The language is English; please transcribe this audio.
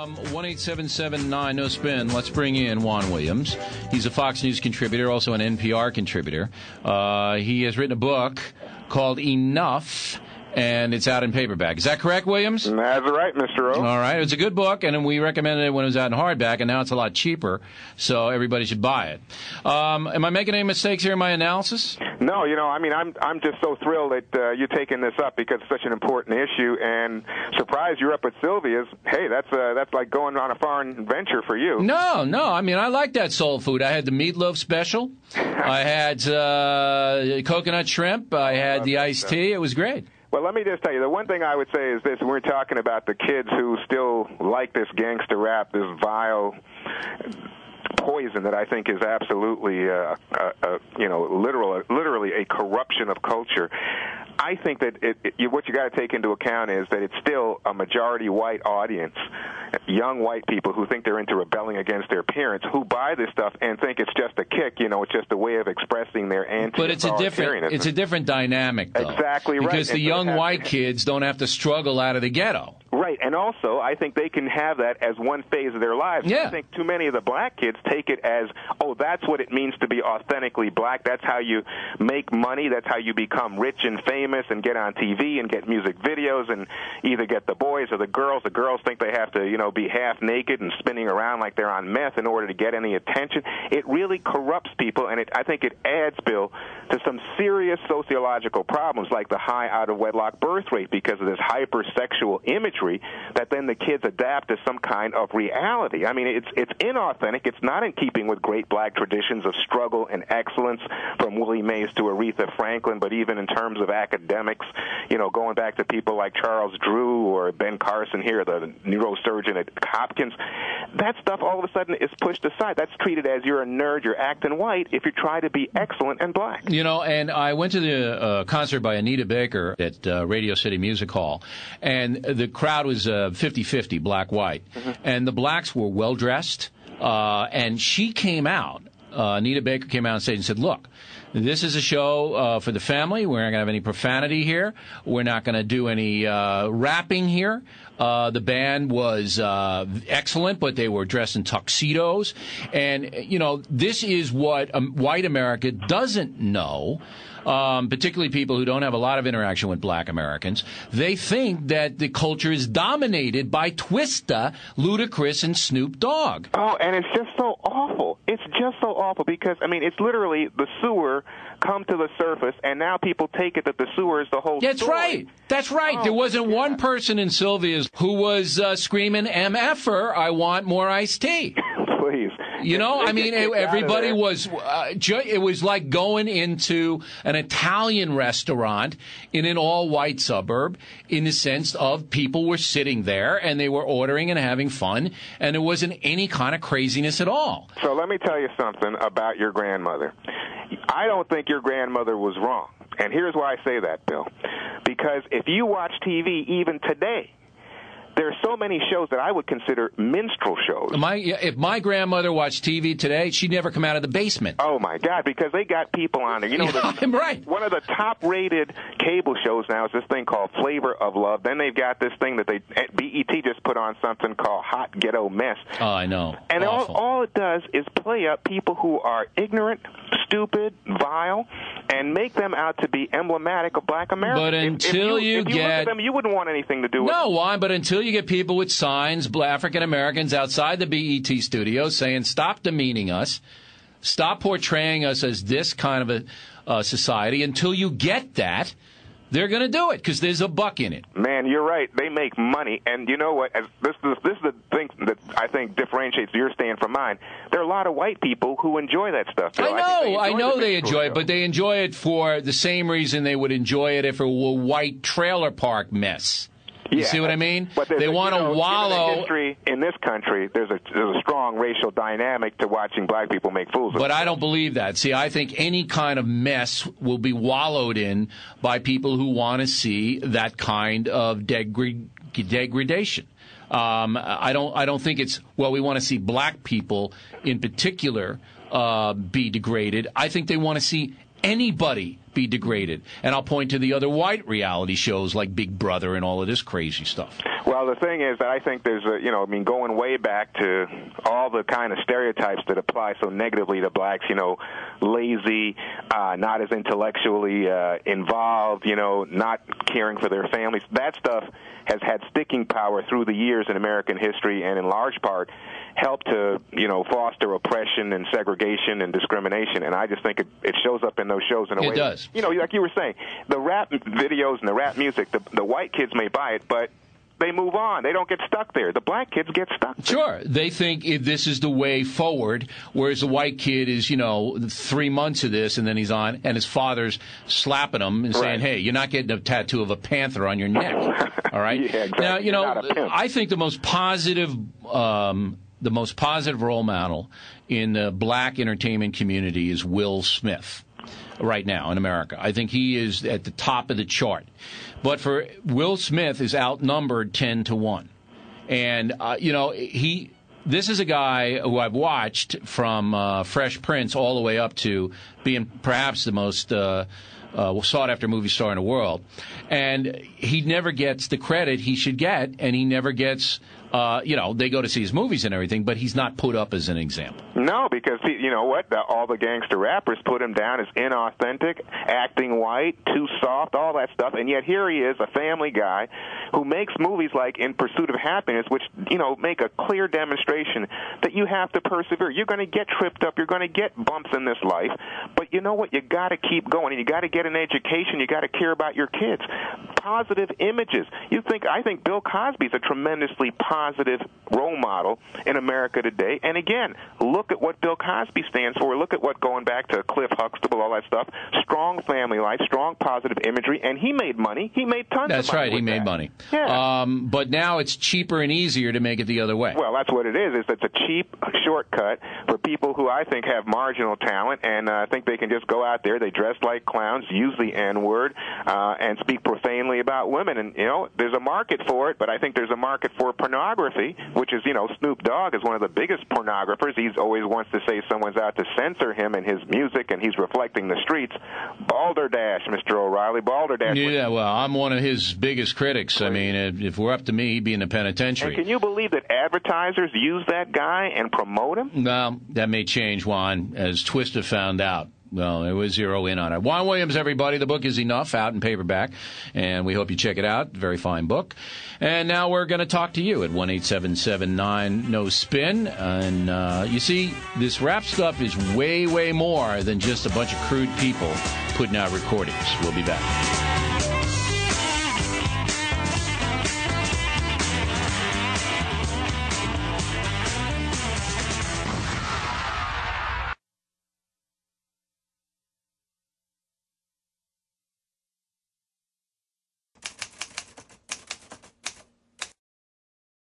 1-877-9 no spin. Let's bring in Juan Williams. He's a Fox News contributor, also an NPR contributor. He has written a book called Enough, and it's out in paperback. Is that correct, Williams? That's right, Mr. O. All right. It's a good book, and we recommended it when it was out in hardback, and now it's a lot cheaper, so everybody should buy it. Am I making any mistakes here in my analysis? No, I'm just so thrilled that you're taking this up because it's such an important issue, and surprised you're up at Sylvia's. Hey, that's like going on a foreign venture for you. No. I like that soul food. I had the meatloaf special. I had coconut shrimp. I had the iced tea. It was great. Well, let me just tell you, the one thing I would say is this. We're talking about the kids who still like this gangster rap, this vile poison that I think is absolutely, literally a corruption of culture. I think that what you got to take into account is that it's still a majority white audience, young white people who think they're into rebelling against their parents, who buy this stuff and think it's just a kick. It's just a way of expressing their anti-authoritarianism. But it's a different dynamic, though. Exactly right. Because the young white kids don't have to struggle out of the ghetto. Right, and also I think they can have that as one phase of their lives. Yeah. I think too many of the black kids take it as, that's what it means to be authentically black. That's how you make money. That's how you become rich and famous and get on TV and get music videos and either get the boys or the girls. The girls think they have to, be half naked and spinning around like they're on meth in order to get any attention. It really corrupts people, and I think it adds, Bill, to some serious sociological problems like the high out-of-wedlock birth rate because of this hypersexual imagery that then the kids adapt as some kind of reality. I mean, it's inauthentic. It's not in keeping with great black traditions of struggle and excellence from Willie Mays to Aretha Franklin, but even in terms of academics, going back to people like Charles Drew or Ben Carson here, the neurosurgeon at Hopkins, that stuff all of a sudden is pushed aside. That's treated as you're a nerd, you're acting white if you try to be excellent and black. And I went to the concert by Anita Baker at Radio City Music Hall, and the crowd was 50-50 black-white, and the blacks were well-dressed, and she came out, Anita Baker came out on stage and said, look, this is a show for the family. We're not going to have any profanity here. We're not going to do any rapping here. The band was excellent, but they were dressed in tuxedos. And, this is what white America doesn't know. Particularly people who don't have a lot of interaction with black Americans. They think that the culture is dominated by Twista, Ludacris, and Snoop Dogg. Oh, and it's just so awful. It's just so awful because, it's literally the sewer come to the surface, and now people take it that the sewer is the whole story. That's right. Oh, there wasn't one person in Sylvia's who was screaming, MFer, I want more iced tea. Please. Everybody was, it was like going into an Italian restaurant in an all-white suburb in the sense of people were sitting there and they were ordering and having fun, and there wasn't any kind of craziness at all. So let me tell you something about your grandmother. I don't think your grandmother was wrong. And here's why I say that, Bill. Because if you watch TV even today, there are so many shows that I would consider minstrel shows. If my grandmother watched TV today, she'd never come out of the basement. Oh, my God, because they got people on there. I'm right. One of the top-rated cable shows now is this thing called Flavor of Love. Then they've got this thing that BET just put on something called Hot Ghetto Mess. Oh, I know. And all it does is play up people who are ignorant, stupid, vile, and make them out to be emblematic of black America. But until if you look at them, you wouldn't want anything to do with them. No, why? But until you get people with signs, African Americans outside the BET studios saying, stop demeaning us, stop portraying us as this kind of a society, until you get that, they're going to do it because there's a buck in it. Man, you're right. They make money. And you know what? This is the thing that I think differentiates your stand from mine. There are a lot of white people who enjoy that stuff. I know they enjoy it, but they enjoy it for the same reason they would enjoy it if it were white trailer park mess. You see what I mean? But they want to wallow. In this country, there's a strong racial dynamic to watching black people make fools of themselves. But I don't believe that. See, I think any kind of mess will be wallowed in by people who want to see that kind of degradation. I don't think it's, we want to see black people in particular be degraded. I think they want to see anybody be be degraded. And I'll point to the other white reality shows like Big Brother and all of this crazy stuff. Well, the thing is that I think there's going way back to all the kind of stereotypes that apply so negatively to blacks, lazy, not as intellectually involved, not caring for their families. That stuff has had sticking power through the years in American history, and in large part helped to, foster oppression and segregation and discrimination. And I just think it shows up in those shows in a way. It does. Like you were saying, the rap videos and the rap music, the white kids may buy it, but they move on. They don't get stuck there. The black kids get stuck there. Sure. They think this is the way forward, whereas the white kid is, 3 months of this, and then he's on, and his father's slapping him and saying, hey, you're not getting a tattoo of a panther on your neck. All right? Yeah, exactly. Now, I think the most positive role model in the black entertainment community is Will Smith right now in America. I think he is at the top of the chart. But for Will Smith is outnumbered 10-1. And, this is a guy who I've watched from Fresh Prince all the way up to being perhaps the most sought-after movie star in the world. And he never gets the credit he should get, and he never gets, they go to see his movies and everything, but he's not put up as an example. No, because, all the gangster rappers put him down as inauthentic, acting white, too soft, all that stuff, and yet here he is, a family guy who makes movies like In Pursuit of Happiness, which, make a clear demonstration that you have to persevere. You're going to get tripped up. You're going to get bumps in this life, but you know what? You got to keep going, and you got to get an education. You got to care about your kids. Positive images. I think Bill Cosby's a tremendously positive role model in America today, and again, look at what Bill Cosby stands for. Look at what, going back to Cliff Huxtable, all that stuff, strong family life, strong positive imagery, and he made money. He made tons of money. That's right, he made money. Yeah. But now it's cheaper and easier to make it the other way. Well, that's what it is it's a cheap shortcut for people who I think have marginal talent and think they can just go out there, they dress like clowns, use the N-word, and speak profanely about women. And, there's a market for it, but I think there's a market for pornography, which is, Snoop Dogg is one of the biggest pornographers. He always wants to say someone's out to censor him and his music, and he's reflecting the streets. Balderdash, Mr. O'Reilly, balderdash. Yeah, well, I'm one of his biggest critics. I mean, if we're up to me, he'd be in the penitentiary. And can you believe that advertisers use that guy and promote him? Well, that may change, Juan, as Twister found out. Well, it was zero in on it. Juan Williams, everybody. The book is Enough, out in paperback, and we hope you check it out. Very fine book. And now we're going to talk to you at 1-877-9-NO-SPIN. And you see, this rap stuff is way, way more than just a bunch of crude people putting out recordings. We'll be back.